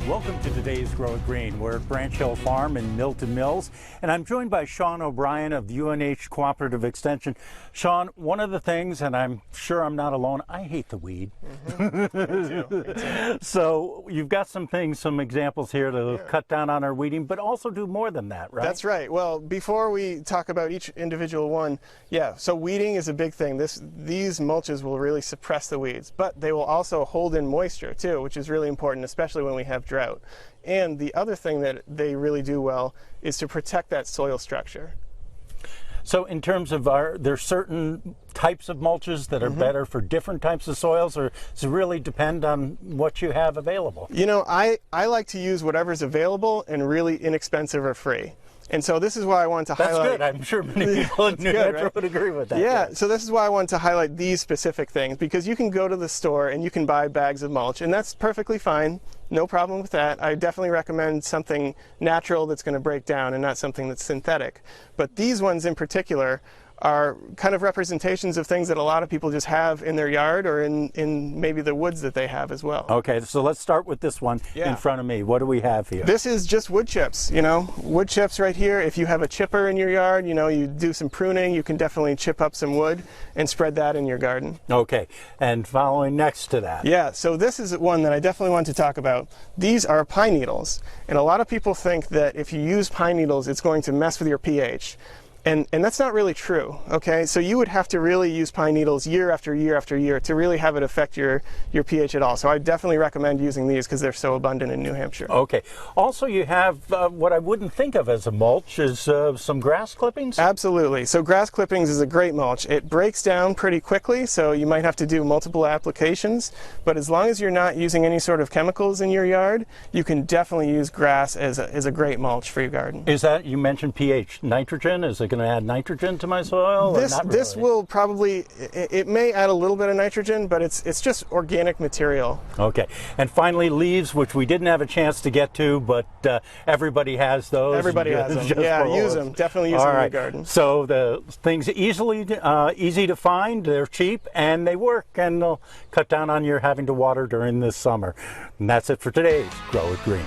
Welcome to today's Grow It Green. We're at Branch Hill Farm in Milton Mills, and I'm joined by Sean O'Brien of UNH Cooperative Extension. Sean, one of the things, and I'm sure I'm not alone, I hate the weed. Me too. So you've got some things, some examples here to cut down on our weeding, but also do more than that, right? That's right. Well, before we talk about each individual one, so weeding is a big thing. These mulches will really suppress the weeds, but they will also hold in moisture too, which is really important, especially when we have drought. And the other thing that they really do well is to protect that soil structure. So in terms of there's certain types of mulches that are better for different types of soils, or does it really depend on what you have available? You know, I like to use whatever's available and really inexpensive or free. And so this is why I want to highlight... That's good. I'm sure many people in New Hampshire would agree with that. Yeah, so this is why I want to highlight these specific things, because you can go to the store and you can buy bags of mulch, and that's perfectly fine. No problem with that. I definitely recommend something natural that's going to break down and not something that's synthetic. But these ones in particular are kind of representations of things that a lot of people just have in their yard or in maybe the woods that they have as well. Okay, so let's start with this one in front of me. What do we have here? This is just wood chips, wood chips right here. If you have a chipper in your yard, you do some pruning, you can definitely chip up some wood and spread that in your garden. Okay, and following next to that. Yeah, so this is one that I definitely want to talk about. These are pine needles, and a lot of people think that if you use pine needles, it's going to mess with your pH. And that's not really true, okay? So you would have to really use pine needles year after year after year to really have it affect your pH at all. So I definitely recommend using these because they're so abundant in New Hampshire. Okay. Also, you have what I wouldn't think of as a mulch is some grass clippings? Absolutely. So grass clippings is a great mulch. It breaks down pretty quickly, so you might have to do multiple applications. But as long as you're not using any sort of chemicals in your yard, you can definitely use grass as a great mulch for your garden. Is that, you mentioned pH, nitrogen? Is it going to add nitrogen to my soil? This will probably, it may add a little bit of nitrogen, but it's just organic material. Okay. And finally, leaves, which we didn't have a chance to get to, but everybody has those. Everybody has them. Yeah, use them. Definitely use them in your garden. So the things easy to find, they're cheap, and they work, and they'll cut down on your having to water during this summer. And that's it for today's Grow It Green.